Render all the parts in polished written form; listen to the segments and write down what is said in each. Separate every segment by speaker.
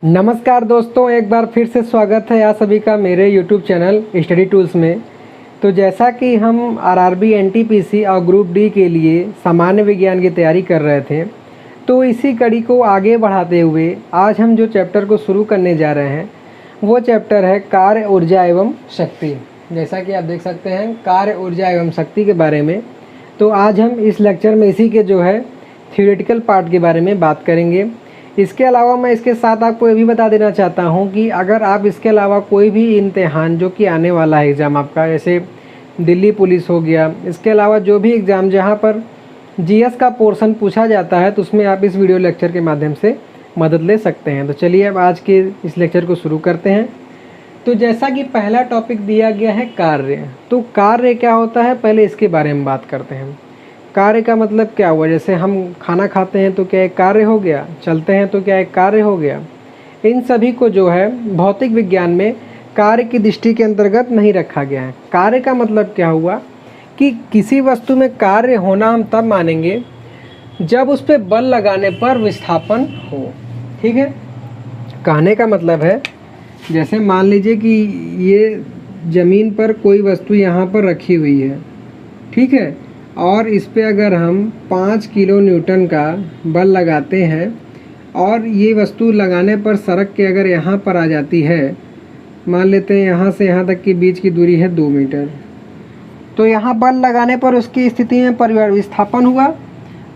Speaker 1: नमस्कार दोस्तों, एक बार फिर से स्वागत है आप सभी का मेरे YouTube चैनल स्टडी टूल्स में। तो जैसा कि हम आरआरबी एनटीपीसी और ग्रुप डी के लिए सामान्य विज्ञान की तैयारी कर रहे थे, तो इसी कड़ी को आगे बढ़ाते हुए आज हम जो चैप्टर को शुरू करने जा रहे हैं वो चैप्टर है कार्य, ऊर्जा एवं शक्ति। जैसा कि आप देख सकते हैं कार्य, ऊर्जा एवं शक्ति के बारे में। तो आज हम इस लेक्चर में इसी के जो है थ्योरेटिकल पार्ट के बारे में बात करेंगे। इसके अलावा मैं इसके साथ आपको ये भी बता देना चाहता हूँ कि अगर आप इसके अलावा कोई भी इम्तिहान जो कि आने वाला है एग्ज़ाम आपका, जैसे दिल्ली पुलिस हो गया, इसके अलावा जो भी एग्ज़ाम जहाँ पर जीएस का पोर्शन पूछा जाता है, तो उसमें आप इस वीडियो लेक्चर के माध्यम से मदद ले सकते हैं। तो चलिए अब आज के इस लेक्चर को शुरू करते हैं। तो जैसा कि पहला टॉपिक दिया गया है कार्य, तो कार्य क्या होता है पहले इसके बारे में बात करते हैं। कार्य का मतलब क्या हुआ? जैसे हम खाना खाते हैं तो क्या एक कार्य हो गया, चलते हैं तो क्या एक कार्य हो गया। इन सभी को जो है भौतिक विज्ञान में कार्य की दृष्टि के अंतर्गत नहीं रखा गया है। कार्य का मतलब क्या हुआ कि किसी वस्तु में कार्य होना हम तब मानेंगे जब उस पर बल लगाने पर विस्थापन हो। ठीक है, कहने का मतलब है जैसे मान लीजिए कि ये ज़मीन पर कोई वस्तु यहाँ पर रखी हुई है, ठीक है, और इस पे अगर हम 5 किलो न्यूटन का बल लगाते हैं और ये वस्तु लगाने पर सड़क के अगर यहाँ पर आ जाती है, मान लेते हैं यहाँ से यहाँ तक की बीच की दूरी है 2 मीटर, तो यहाँ बल लगाने पर उसकी स्थिति में विस्थापन हुआ,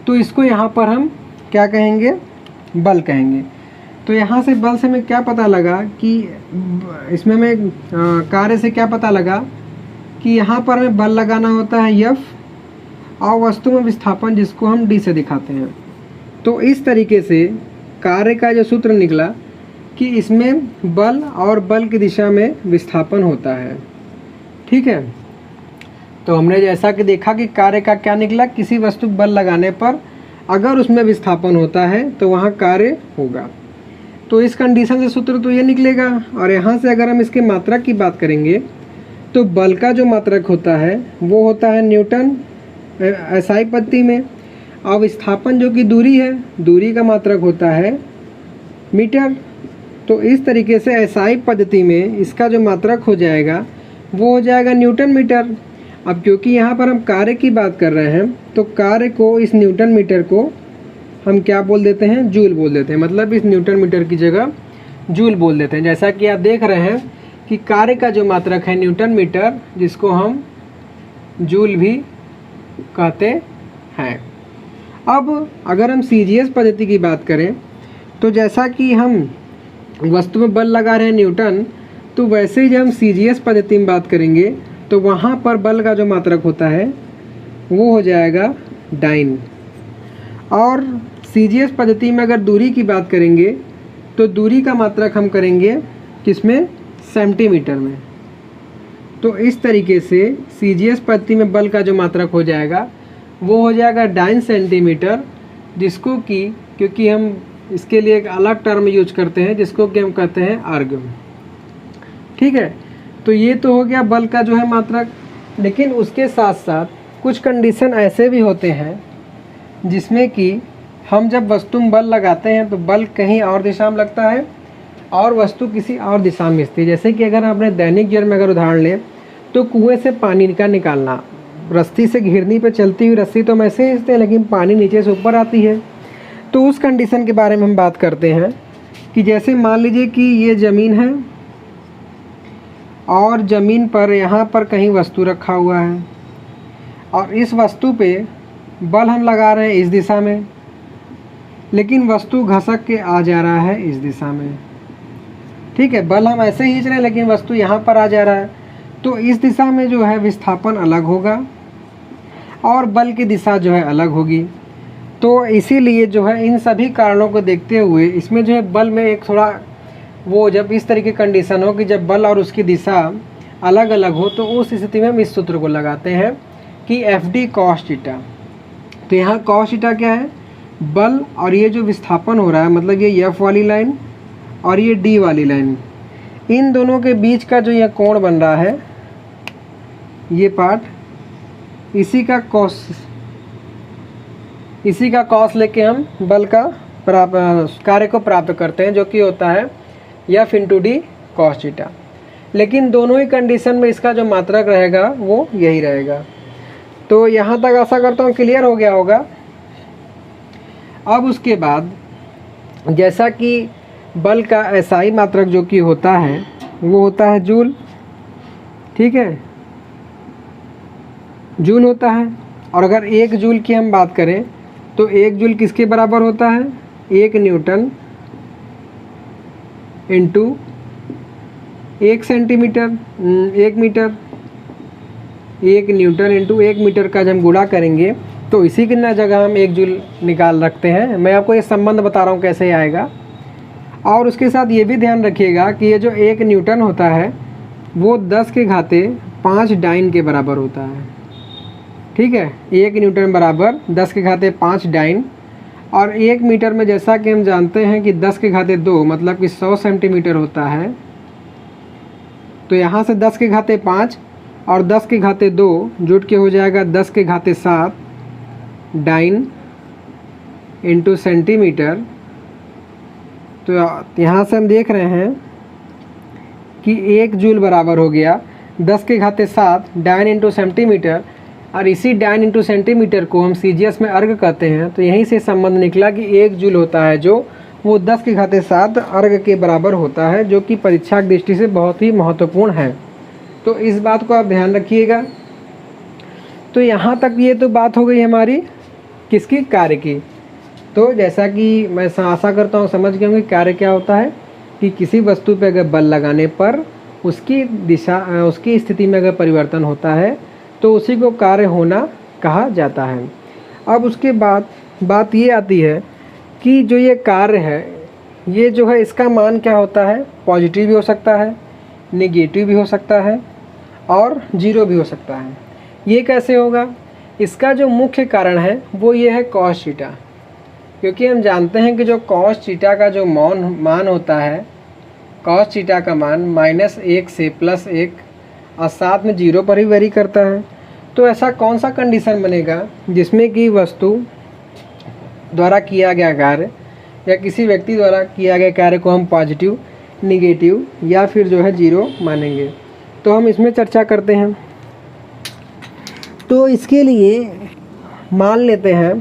Speaker 1: तो इसको यहाँ पर हम क्या कहेंगे? बल कहेंगे। तो यहाँ से बल से मैं क्या पता लगा कि इसमें मैं कार्य से क्या पता लगा कि यहाँ पर हमें बल लगाना होता है F और वस्तु में विस्थापन जिसको हम D से दिखाते हैं। तो इस तरीके से कार्य का जो सूत्र निकला कि इसमें बल और बल की दिशा में विस्थापन होता है। ठीक है, तो हमने जैसा कि देखा कि कार्य का क्या निकला, किसी वस्तु बल लगाने पर अगर उसमें विस्थापन होता है तो वहाँ कार्य होगा। तो इस कंडीशन से सूत्र तो ये निकलेगा। और यहाँ से अगर हम इसके मात्रक की बात करेंगे तो बल का जो मात्रक होता है वो होता है न्यूटन एसआई पद्धति में, और विस्थापन जो कि दूरी है, दूरी का मात्रक होता है मीटर। तो इस तरीके से एसआई पद्धति में इसका जो मात्रक हो जाएगा वो हो जाएगा न्यूटन मीटर। अब क्योंकि यहाँ पर हम कार्य की बात कर रहे हैं तो कार्य को, इस न्यूटन मीटर को हम क्या बोल देते हैं? जूल बोल देते हैं। मतलब इस न्यूटन मीटर की जगह जूल बोल देते हैं। जैसा कि आप देख रहे हैं कि कार्य का जो मात्रक है न्यूटन मीटर, जिसको हम जूल भी कहते हैं। अब अगर हम सीजीएस पद्धति की बात करें तो जैसा कि हम वस्तु में बल लगा रहे हैं न्यूटन, तो वैसे ही जब हम सीजीएस पद्धति में बात करेंगे तो वहाँ पर बल का जो मात्रक होता है वो हो जाएगा डाइन। और सीजीएस पद्धति में अगर दूरी की बात करेंगे तो दूरी का मात्रक हम करेंगे किसमें? सेंटीमीटर में। तो इस तरीके से सीजीएस पद्धति में बल का जो मात्रक हो जाएगा वो हो जाएगा डाइन सेंटीमीटर, जिसको कि क्योंकि हम इसके लिए एक अलग टर्म यूज करते हैं जिसको कि हम कहते हैं आर्ग। ठीक है, तो ये तो हो गया बल का जो है मात्रक। लेकिन उसके साथ साथ कुछ कंडीशन ऐसे भी होते हैं जिसमें कि हम जब वस्तु में बल लगाते हैं तो बल कहीं और दिशा में लगता है और वस्तु किसी और दिशा में स्थित है। जैसे कि अगर अपने दैनिक जीवन में अगर उदाहरण लें तो कुएं से पानी का निकालना, रस्सी से घिरनी पे चलती हुई रस्सी तो हम ऐसे ही खींचते हैं लेकिन पानी नीचे से ऊपर आती है। तो उस कंडीशन के बारे में हम बात करते हैं कि जैसे मान लीजिए कि ये ज़मीन है और ज़मीन पर यहाँ पर कहीं वस्तु रखा हुआ है और इस वस्तु पे बल हम लगा रहे हैं इस दिशा में, लेकिन वस्तु घसक के आ जा रहा है इस दिशा में। ठीक है, बल हम ऐसे ही खींच रहे हैं लेकिन वस्तु यहाँ पर आ जा रहा है, तो इस दिशा में जो है विस्थापन अलग होगा और बल की दिशा जो है अलग होगी। तो इसीलिए जो है इन सभी कारणों को देखते हुए इसमें जो है बल में एक थोड़ा वो, जब इस तरह की कंडीशन हो कि जब बल और उसकी दिशा अलग अलग हो तो उस स्थिति में हम इस सूत्र को लगाते हैं कि एफ डी कॉस थीटा। तो यहाँ कॉस थीटा क्या है? बल और ये जो विस्थापन हो रहा है, मतलब ये एफ वाली लाइन और ये डी वाली लाइन, इन दोनों के बीच का जो यह कोण बन रहा है, ये पार्ट, इसी का कॉस लेके हम बल का कार्य को प्राप्त करते हैं, जो कि होता है F into D cos theta. लेकिन दोनों ही कंडीशन में इसका जो मात्रक रहेगा वो यही रहेगा। तो यहाँ तक आशा करता हूँ क्लियर हो गया होगा। अब उसके बाद जैसा कि बल का एसआई मात्रक जो कि होता है वो होता है जूल, ठीक है, जूल होता है। और अगर 1 जूल की हम बात करें तो 1 जूल किसके बराबर होता है, 1 newton into 1 centimetre, 1 metre, 1 newton into 1 metre का जब हम गुणा करेंगे तो इसी की ना जगह हम 1 जूल निकाल रखते हैं। मैं आपको ये संबंध बता रहा हूँ कैसे आएगा। और उसके साथ ये भी ध्यान रखिएगा कि ये जो 1 न्यूटन होता है वो 10 के घाते 5 डाइन के बराबर होता है, ठीक है। 1 न्यूटन बराबर 10 के घाते 5 डाइन। और 1 मीटर में जैसा कि हम जानते हैं कि 10 के घाते 2 मतलब कि 100 सेंटीमीटर होता है। तो यहाँ से 10 के घाते 5 और 10 के घाते 2 जुट के हो जाएगा 10 के घाते 7 डाइन इंटू सेंटीमीटर। तो यहाँ से हम देख रहे हैं कि 1 जूल बराबर हो गया 10 के घाते 7 डाइन इंटू सेंटीमीटर। और इसी डाइन इंटू सेंटीमीटर को हम सीजीएस में अर्ग कहते हैं। तो यहीं से संबंध निकला कि 1 जूल होता है जो वो 10 के घाते 7 अर्ग के बराबर होता है, जो कि परीक्षा की दृष्टि से बहुत ही महत्वपूर्ण है। तो इस बात को आप ध्यान रखिएगा। तो यहाँ तक ये तो बात हो गई हमारी किसकी, कार्य की। तो जैसा कि मैं आशा करता हूँ समझ गए होंगे कार्य क्या होता है, कि किसी वस्तु पर अगर बल लगाने पर उसकी दिशा, उसकी स्थिति में अगर परिवर्तन होता है तो उसी को कार्य होना कहा जाता है। अब उसके बाद बात ये आती है कि जो ये कार्य है ये जो है इसका मान क्या होता है, पॉजिटिव भी हो सकता है, नेगेटिव भी हो सकता है और जीरो भी हो सकता है। ये कैसे होगा, इसका जो मुख्य कारण है वो ये है कॉस थीटा। क्योंकि हम जानते हैं कि जो कॉस थीटा का जो मान होता है, कॉस थीटा का मान -1 से +1 और साथ में 0 पर ही वेरी करता है। तो ऐसा कौन सा कंडीशन बनेगा जिसमें कि वस्तु द्वारा किया गया कार्य या किसी व्यक्ति द्वारा किया गया कार्य को हम पॉजिटिव, निगेटिव या फिर जो है 0 मानेंगे। तो हम इसमें चर्चा करते हैं। तो इसके लिए मान लेते हैं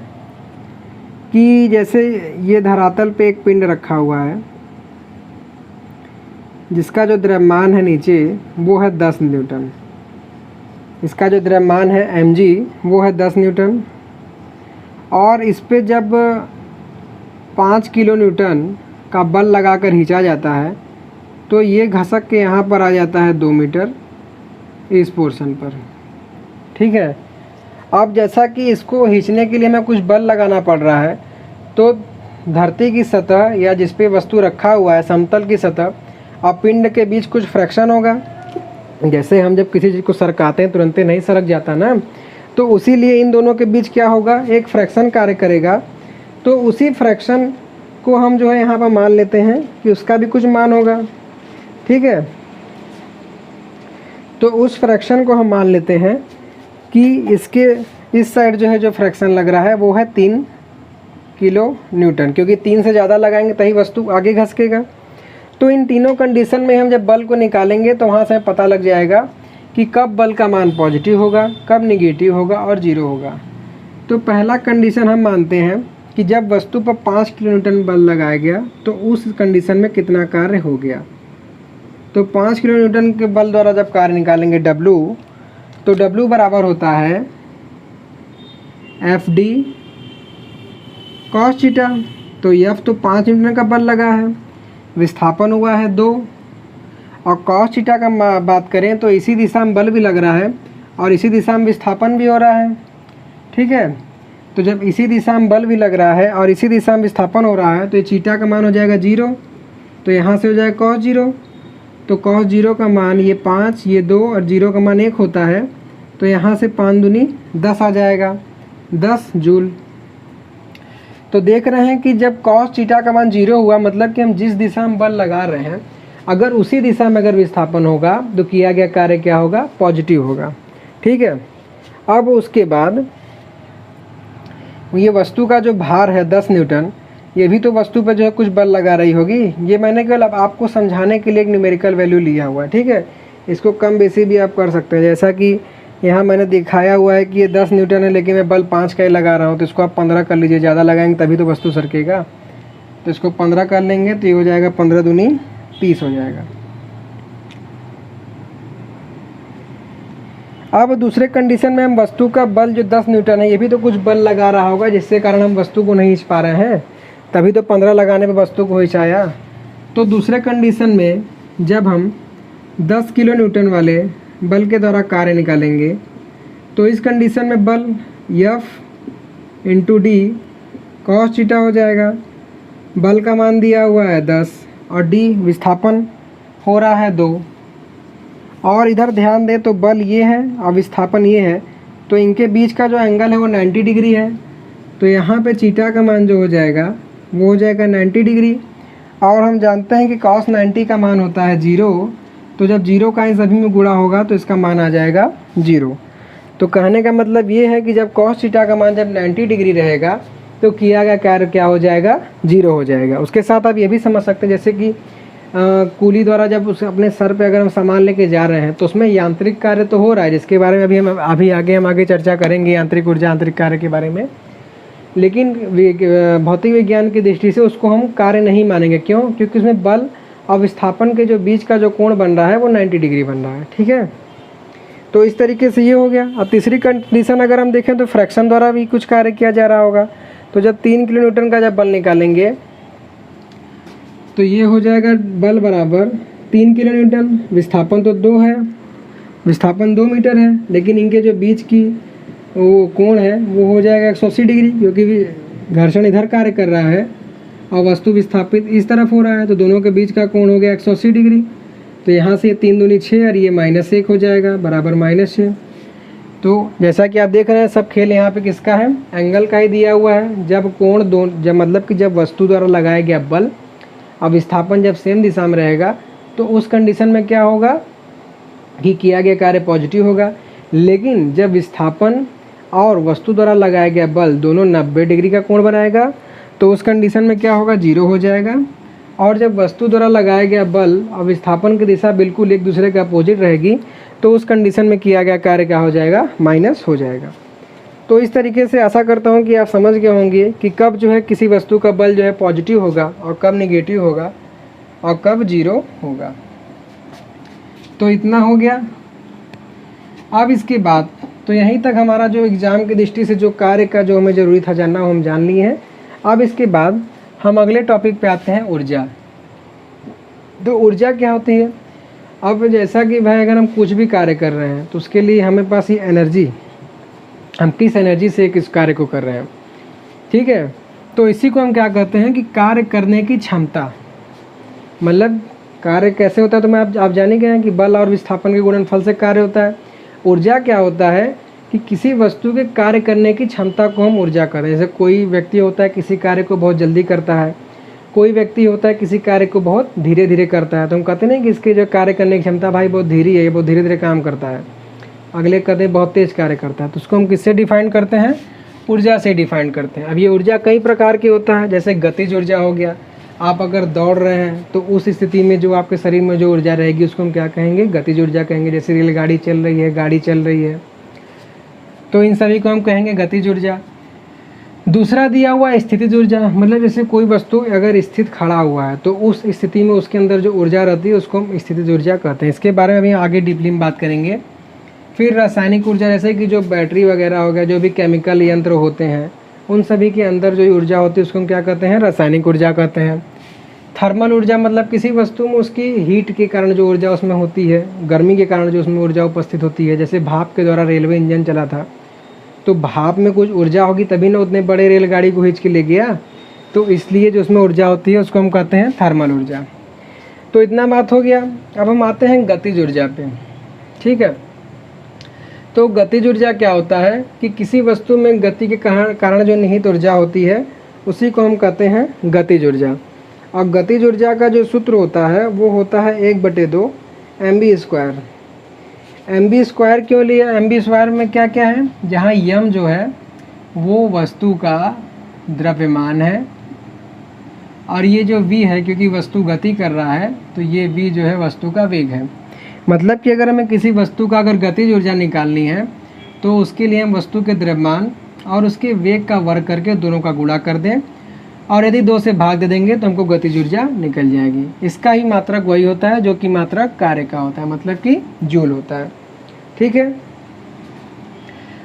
Speaker 1: कि जैसे ये धरातल पे एक पिंड रखा हुआ है जिसका जो द्रव्यमान है नीचे वो है 10 न्यूटन। इसका जो द्रव्यमान है mg वो है 10 न्यूटन। और इस पे जब 5 किलो न्यूटन का बल लगाकर खींचा जाता है तो ये घसक के यहाँ पर आ जाता है 2 मीटर इस पोर्शन पर, ठीक है। अब जैसा कि इसको खींचने के लिए हमें कुछ बल लगाना पड़ रहा है, तो धरती की सतह या जिस पे वस्तु रखा हुआ है समतल की सतह और पिंड के बीच कुछ फ्रैक्शन होगा। जैसे हम जब किसी चीज़ को सरकाते हैं तुरंत नहीं सरक जाता ना, तो उसी लिए इन दोनों के बीच क्या होगा, एक फ्रैक्शन कार्य करेगा। तो उसी फ्रैक्शन को हम जो है यहाँ पर मान लेते हैं कि उसका भी कुछ मान होगा, ठीक है। तो उस फ्रैक्शन को हम मान लेते हैं कि इसके इस साइड जो है जो फ्रैक्शन लग रहा है वो है 3 किलो न्यूटन, क्योंकि 3 से ज़्यादा लगाएंगे तभी वस्तु आगे घसकेगा। तो इन तीनों कंडीशन में हम जब बल को निकालेंगे तो वहाँ से पता लग जाएगा कि कब बल का मान पॉजिटिव होगा, कब निगेटिव होगा और 0 होगा। तो पहला कंडीशन हम मानते हैं कि जब वस्तु पर 5 किलो न्यूटन बल लगाया गया तो उस कंडीशन में कितना कार्य हो गया। तो 5 किलो न्यूटन के बल द्वारा जब कार्य निकालेंगे W, तो W बराबर होता है FD cos थीटा। तो F तो 5 न्यूटन का बल लगा है, विस्थापन हुआ है 2, और cos थीटा का बात करें तो इसी दिशा में बल भी लग रहा है और इसी दिशा में विस्थापन भी हो रहा है, ठीक है। तो जब इसी दिशा में बल भी लग रहा है और इसी दिशा में विस्थापन हो रहा है तो ये थीटा का मान हो जाएगा 0। तो यहाँ से हो जाएगा cos 0। तो cos 0 का मान ये 5, ये 2 और 0 का मान 1 होता है। तो यहाँ से 5 दूनी 10 आ जाएगा, 10 जूल। तो देख रहे हैं कि जब cos थीटा का मान 0 हुआ मतलब कि हम जिस दिशा में बल लगा रहे हैं अगर उसी दिशा में अगर विस्थापन होगा तो किया गया कार्य क्या होगा, पॉजिटिव होगा, ठीक है। अब उसके बाद ये वस्तु का जो भार है 10 न्यूटन, ये भी तो वस्तु पर जो है कुछ बल लगा रही होगी। ये मैंने केवल अब आपको समझाने के लिए एक न्यूमेरिकल वैल्यू लिया हुआ है, ठीक है। इसको कम बेसी भी आप कर सकते हैं, जैसा कि यहाँ मैंने दिखाया हुआ है कि ये 10 न्यूटन है लेकिन मैं बल 5 का ही लगा रहा हूँ, तो इसको आप 15 कर लीजिए। ज़्यादा लगाएंगे तभी तो वस्तु सरकेगा, तो इसको 15 कर लेंगे तो ये हो जाएगा 15 दूनी 30 हो जाएगा। अब दूसरे कंडीशन में हम वस्तु का बल जो 10 न्यूटन है, ये भी तो कुछ बल लगा रहा होगा जिसके कारण हम वस्तु को नहीं खींच पा रहे हैं, तभी तो 15 लगाने पे वस्तु को खींचाया। तो दूसरे कंडीशन में जब हम 10 किलो न्यूटन वाले बल के द्वारा कार्य निकालेंगे तो इस कंडीशन में बल F into D cos theta हो जाएगा। बल का मान दिया हुआ है 10 और डी विस्थापन हो रहा है 2। और इधर ध्यान दें तो बल ये है और विस्थापन ये है, तो इनके बीच का जो एंगल है वो 90 डिग्री है। तो यहाँ पे थीटा का मान जो हो जाएगा वो हो जाएगा 90 डिग्री। और हम जानते हैं कि cos 90 का मान होता है 0, तो जब 0 का इन सभी में गुणा होगा तो इसका मान आ जाएगा 0। तो कहने का मतलब ये है कि जब cos थीटा का मान जब 90 डिग्री रहेगा तो किया गया कार्य क्या हो जाएगा, 0 हो जाएगा। उसके साथ आप ये भी समझ सकते हैं जैसे कि कूली द्वारा जब उस अपने सर पे अगर हम सामान लेके जा रहे हैं तो उसमें यांत्रिक कार्य तो हो रहा है, जिसके बारे में अभी आगे चर्चा करेंगे यांत्रिक ऊर्जा यांत्रिक कार्य के बारे में। लेकिन भौतिक विज्ञान की दृष्टि से उसको हम कार्य नहीं मानेंगे। क्यों? क्योंकि उसमें बल और विस्थापन के जो बीच का जो कोण बन रहा है वो 90 डिग्री बन रहा है, ठीक है। तो इस तरीके से ये हो गया। अब तीसरी कंडीशन अगर हम देखें तो फ्रैक्शन द्वारा भी कुछ कार्य किया जा रहा होगा। तो जब 3 किलो न्यूटन का जब बल निकालेंगे तो ये हो जाएगा बल बराबर 3 किलो न्यूटन, विस्थापन तो 2 है, विस्थापन 2 मीटर है, लेकिन इनके जो बीच की वो कोण है वो हो जाएगा 180 डिग्री, क्योंकि घर्षण इधर कार्य कर रहा है और वस्तु विस्थापित इस तरफ हो रहा है, तो दोनों के बीच का कोण हो गया 180 डिग्री। तो यहाँ से 3 दूनी 6 और ये -1 हो जाएगा बराबर -6। तो जैसा कि आप देख रहे हैं सब खेल यहाँ पे किसका है, एंगल का ही दिया हुआ है। जब कोण जब मतलब कि जब वस्तु द्वारा लगाया गया बल और विस्थापन जब सेम दिशा में रहेगा तो उस कंडीशन में क्या होगा कि किया गया कार्य पॉजिटिव होगा। लेकिन जब विस्थापन और वस्तु द्वारा लगाया गया बल दोनों 90 डिग्री का कोण बनाएगा तो उस कंडीशन में क्या होगा, 0 हो जाएगा। और जब वस्तु द्वारा लगाया गया बल और विस्थापन की दिशा बिल्कुल एक दूसरे के अपोजिट रहेगी तो उस कंडीशन में किया गया कार्य क्या हो जाएगा, माइनस हो जाएगा। तो इस तरीके से आशा करता हूँ कि आप समझ गए होंगे कि कब जो है किसी वस्तु का बल जो है पॉजिटिव होगा और कब निगेटिव होगा और कब 0 होगा। तो इतना हो गया। अब इसके बाद तो यहीं तक हमारा जो एग्ज़ाम की दृष्टि से जो कार्य का जो हमें ज़रूरी था जानना वो हम जान लिए हैं। अब इसके बाद हम अगले टॉपिक पे आते हैं, ऊर्जा। तो ऊर्जा क्या होती है? अब जैसा कि भाई अगर हम कुछ भी कार्य कर रहे हैं तो उसके लिए हमें पास ये एनर्जी, हम किस एनर्जी से किस कार्य को कर रहे हैं, ठीक है। तो इसी को हम क्या कहते हैं कि कार्य करने की क्षमता। मतलब कार्य कैसे होता है तो मैं आप जाने गए हैं कि बल और विस्थापन के गुणनफल से कार्य होता है। ऊर्जा क्या होता है कि किसी वस्तु के कार्य करने की क्षमता को हम ऊर्जा कहते हैं। जैसे कोई व्यक्ति होता है किसी कार्य को बहुत जल्दी करता है, कोई व्यक्ति होता है किसी कार्य को बहुत धीरे धीरे करता है, तो हम कहते नहीं कि इसके जो कार्य करने की क्षमता भाई बहुत धीरे है, ये बहुत धीरे धीरे काम करता है। अगले कहते हैं बहुत तेज़ कार्य करता है, तो उसको हम किससे डिफाइन करते हैं, ऊर्जा से डिफाइन करते हैं। अब ये ऊर्जा कई प्रकार की होता है, जैसे गतिज ऊर्जा हो गया। आप अगर दौड़ रहे हैं तो उस स्थिति में जो आपके शरीर में जो ऊर्जा रहेगी उसको हम क्या कहेंगे, गतिज ऊर्जा कहेंगे। जैसे रेलगाड़ी चल रही है, गाड़ी चल रही है, तो इन सभी को हम कहेंगे गतिज ऊर्जा। दूसरा दिया हुआ स्थितिज ऊर्जा, मतलब जैसे कोई वस्तु अगर स्थित खड़ा हुआ है तो उस स्थिति में उसके अंदर जो ऊर्जा रहती है उसको हम स्थितिज ऊर्जा कहते हैं। इसके बारे में अभी आगे डीपली में बात करेंगे। फिर रासायनिक ऊर्जा, जैसे कि जो बैटरी वगैरह हो गया, जो भी केमिकल यंत्र होते हैं उन सभी के अंदर जो ऊर्जा होती है उसको हम क्या कहते हैं, रासायनिक ऊर्जा कहते हैं। थर्मल ऊर्जा, मतलब किसी वस्तु में उसकी हीट के कारण जो ऊर्जा उसमें होती है, गर्मी के कारण जो उसमें ऊर्जा उपस्थित होती है। जैसे भाप के द्वारा रेलवे इंजन चला था तो भाप में कुछ ऊर्जा होगी तभी ना उतने बड़े रेलगाड़ी को खींच के ले गया, तो इसलिए जो उसमें ऊर्जा होती है उसको हम कहते हैं थर्मल ऊर्जा। तो इतना बात हो गया। अब हम आते हैं गतिज ऊर्जा पे, ठीक है। तो गतिज ऊर्जा क्या होता है कि किसी वस्तु में गति के कारण जो निहित ऊर्जा होती है उसी को हम कहते हैं गतिज ऊर्जा। और गतिज ऊर्जा का जो सूत्र होता है वो होता है 1/2 mv²। mv² क्यों लिया? mv² में क्या क्या है, जहाँ m जो है वो वस्तु का द्रव्यमान है और ये जो v है, क्योंकि वस्तु गति कर रहा है तो ये v जो है वस्तु का वेग है। मतलब कि अगर हमें किसी वस्तु का अगर गतिज ऊर्जा निकालनी है तो उसके लिए हम वस्तु के द्रव्यमान और उसके वेग का वर्ग करके दोनों का गुणा कर दें, और यदि 2 से भाग दे देंगे तो हमको गतिज ऊर्जा निकल जाएगी। इसका ही मात्रक वही होता है जो कि मात्रक कार्य का होता है, मतलब कि जूल होता है। ठीक है,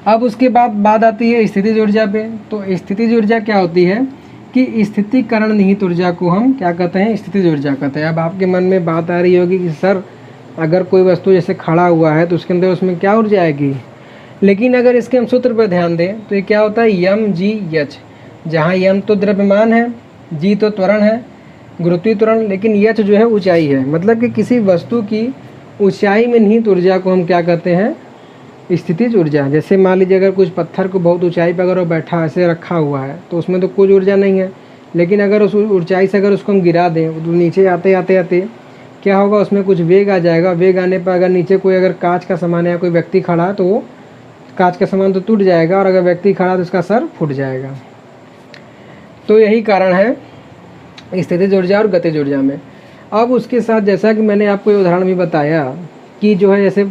Speaker 1: अब उसके बाद बात आती है स्थितिज ऊर्जा पे। तो स्थितिज ऊर्जा क्या होती है कि स्थितिकरण निहित ऊर्जा को हम क्या कहते हैं, स्थितिज ऊर्जा कहते हैं। अब आपके मन में बात आ रही होगी कि सर अगर कोई वस्तु जैसे खड़ा हुआ है तो उसके अंदर उसमें क्या ऊर्जा आएगी, लेकिन अगर इसके हम सूत्र पर ध्यान दें तो ये क्या होता है, यम जी यच, जहाँ यम तो द्रव्यमान है, जी तो त्वरण है, गुरुत्वीय त्वरण, लेकिन यच जो है ऊंचाई है। मतलब कि किसी वस्तु की ऊंचाई में निहित ऊर्जा को हम क्या कहते हैं, स्थितिज ऊर्जा। जैसे मान लीजिए अगर कुछ पत्थर को बहुत ऊंचाई पर अगर वो बैठा ऐसे रखा हुआ है तो उसमें तो कुछ ऊर्जा नहीं है, लेकिन अगर उस ऊंचाई से अगर उसको हम गिरा दें तो नीचे आते आते आते क्या होगा, उसमें कुछ वेग आ जाएगा। वेग आने पर अगर नीचे कोई अगर कांच का सामान है या कोई व्यक्ति खड़ा तो वो कांच का सामान तो टूट जाएगा, और अगर व्यक्ति खड़ा तो उसका सर फूट जाएगा। तो यही कारण है स्थितिज ऊर्जा और गतिज ऊर्जा में। अब उसके साथ जैसा कि मैंने आपको ये उदाहरण भी बताया कि जो है जैसे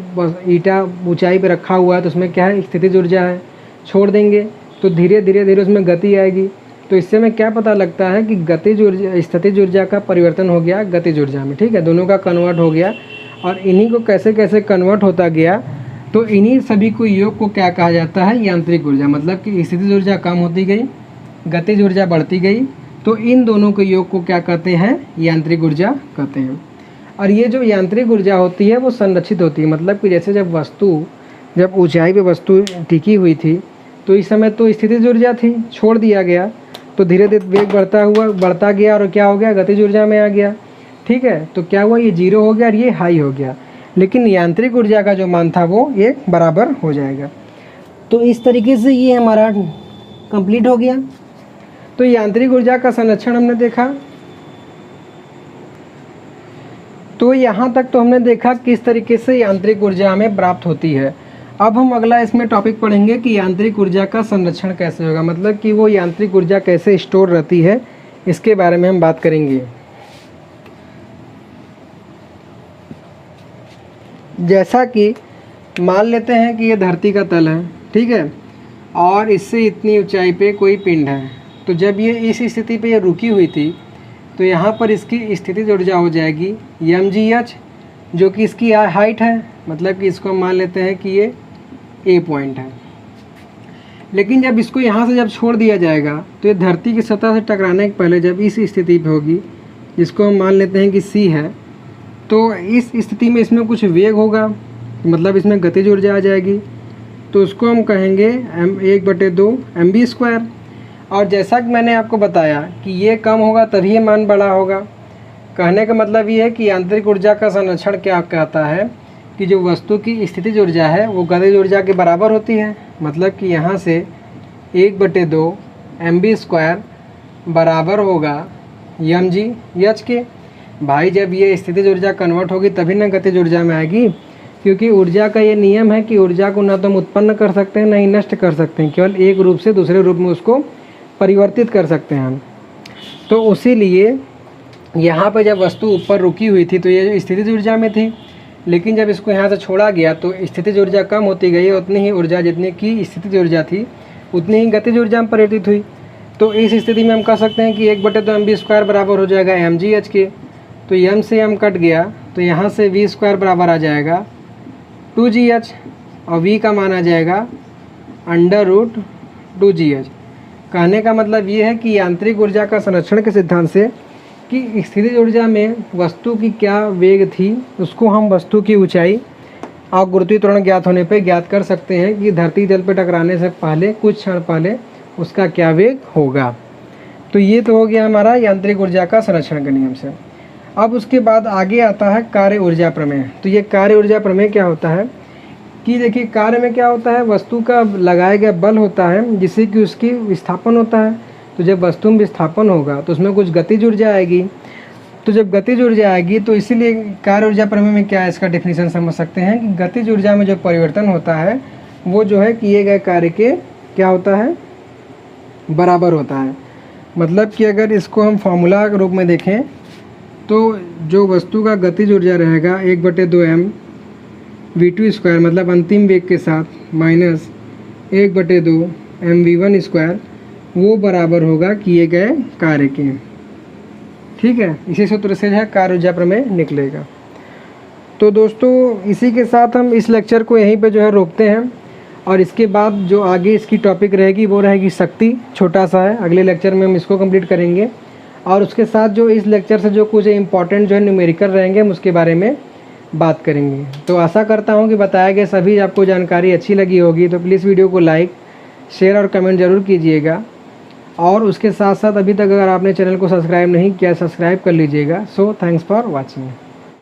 Speaker 1: ईंटा ऊंचाई पे रखा हुआ है तो उसमें क्या है, स्थितिज ऊर्जा है। छोड़ देंगे तो धीरे धीरे उसमें गति आएगी। तो इससे हमें क्या पता लगता है कि गतिज ऊर्जा स्थितिज ऊर्जा का परिवर्तन हो गया गतिज ऊर्जा में। ठीक है, दोनों का कन्वर्ट हो गया, और इन्हीं को कैसे कैसे कन्वर्ट होता गया तो इन्हीं सभी को योग को क्या कहा जाता है, यांत्रिक ऊर्जा। मतलब कि स्थितिज ऊर्जा कम होती गई, गतिज ऊर्जा बढ़ती गई, तो इन दोनों के योग को क्या कहते हैं, यांत्रिक ऊर्जा कहते हैं। और ये जो यांत्रिक ऊर्जा होती है वो संरक्षित होती है। मतलब कि जैसे जब ऊंचाई पे वस्तु टिकी हुई थी तो इस समय तो स्थितिज ऊर्जा थी, छोड़ दिया गया तो धीरे धीरे वेग बढ़ता गया और क्या हो गया, गतिज ऊर्जा में आ गया। ठीक है, तो क्या हुआ, ये 0 हो गया और ये हाई हो गया, लेकिन यांत्रिक ऊर्जा का जो मान था वो एक बराबर हो जाएगा। तो इस तरीके से ये हमारा कंप्लीट हो गया। तो यांत्रिक ऊर्जा का संरक्षण हमने देखा। तो यहाँ तक तो हमने देखा किस तरीके से यांत्रिक ऊर्जा हमें प्राप्त होती है। अब हम अगला इसमें टॉपिक पढ़ेंगे कि यांत्रिक ऊर्जा का संरक्षण कैसे होगा, मतलब कि वो यांत्रिक ऊर्जा कैसे स्टोर रहती है, इसके बारे में हम बात करेंगे। जैसा कि मान लेते हैं कि ये धरती का तल है, ठीक है, और इससे इतनी ऊंचाई पे कोई पिंड है। तो जब ये इस स्थिति पे ये रुकी हुई थी तो यहाँ पर इसकी स्थितिज ऊर्जा हो जाएगी mgh, जो कि इसकी हाइट है। मतलब कि इसको हम मान लेते हैं कि ये A पॉइंट है। लेकिन जब इसको यहाँ से जब छोड़ दिया जाएगा तो ये धरती की सतह से टकराने के पहले जब इस स्थिति पे होगी, जिसको हम मान लेते हैं कि C है, तो इस स्थिति में इसमें कुछ वेग होगा, मतलब इसमें गतिज ऊर्जा आ जाएगी। तो उसको हम कहेंगे 1/2 mv²। और जैसा कि मैंने आपको बताया कि ये कम होगा तभी ये मान बड़ा होगा। कहने का मतलब ये है कि यांत्रिक ऊर्जा का संरक्षण क्या कहता है कि जो वस्तु की स्थितिज ऊर्जा है वो गतिज ऊर्जा के बराबर होती है। मतलब कि यहाँ से 1/2 mv² बराबर होगा mgh के। भाई जब ये स्थितिज ऊर्जा कन्वर्ट होगी तभी ना गतिज ऊर्जा में आएगी, क्योंकि ऊर्जा का ये नियम है कि ऊर्जा को ना तो हम उत्पन्न कर सकते हैं ना ही नष्ट कर सकते हैं, केवल एक रूप से दूसरे रूप में उसको परिवर्तित कर सकते हैं हम। तो उसीलिए यहाँ पर जब वस्तु ऊपर रुकी हुई थी तो ये स्थितिज ऊर्जा में थी, लेकिन जब इसको यहाँ से छोड़ा गया तो स्थितिज ऊर्जा कम होती गई, उतनी ही ऊर्जा जितनी की स्थितिज ऊर्जा थी उतनी ही गतिज ऊर्जा में परिवर्तित हुई। तो इस स्थिति में हम कह सकते हैं कि 1/2 mv² बराबर हो जाएगा mgh के। तो m से m कट गया तो यहाँ से v² बराबर आ जाएगा 2gh, और v का मान आ जाएगा √2gh। कहने का मतलब ये है कि यांत्रिक ऊर्जा का संरक्षण के सिद्धांत से कि स्थितिज ऊर्जा में वस्तु की क्या वेग थी उसको हम वस्तु की ऊंचाई और गुरुत्वीय त्वरण ज्ञात होने पे ज्ञात कर सकते हैं कि धरती जल पर टकराने से पहले कुछ क्षण पहले उसका क्या वेग होगा। तो ये तो हो गया हमारा यांत्रिक ऊर्जा का संरक्षण के नियम से। अब उसके बाद आगे आता है कार्य ऊर्जा प्रमेय। तो ये कार्य ऊर्जा प्रमेय क्या होता है कि देखिए, कार्य में क्या होता है, वस्तु का लगाया गया बल होता है जिससे कि उसकी विस्थापन होता है। तो जब वस्तु में विस्थापन होगा तो उसमें कुछ गतिज ऊर्जा आएगी। तो जब गतिज ऊर्जा आएगी तो इसीलिए कार्य ऊर्जा प्रमेय में क्या है, इसका डेफिनेशन समझ सकते हैं कि गतिज ऊर्जा में जो परिवर्तन होता है वो जो है किए गए कार्य के क्या होता है, बराबर होता है। मतलब कि अगर इसको हम फार्मूला के रूप में देखें तो जो वस्तु का गतिज ऊर्जा रहेगा 1/2m v2 मतलब अंतिम वेग के साथ माइनस 1/2 mv1 वो बराबर होगा किए गए कार्य के। ठीक है, इसी सूत्र से जो है कार्य ऊर्जा प्रमेय निकलेगा। तो दोस्तों इसी के साथ हम इस लेक्चर को यहीं पे जो है रोकते हैं, और इसके बाद जो आगे इसकी टॉपिक रहेगी वो रहेगी शक्ति। छोटा सा है, अगले लेक्चर में हम इसको कंप्लीट करेंगे, और उसके साथ जो इस लेक्चर से जो कुछ इंपॉर्टेंट जो है न्यूमेरिकल रहेंगे हम उसके बारे में बात करेंगे। तो आशा करता हूँ कि बताया गया सभी आपको जानकारी अच्छी लगी होगी। तो प्लीज़ वीडियो को लाइक, शेयर और कमेंट ज़रूर कीजिएगा, और उसके साथ साथ अभी तक अगर आपने चैनल को सब्सक्राइब नहीं किया सब्सक्राइब कर लीजिएगा। So thanks for watching.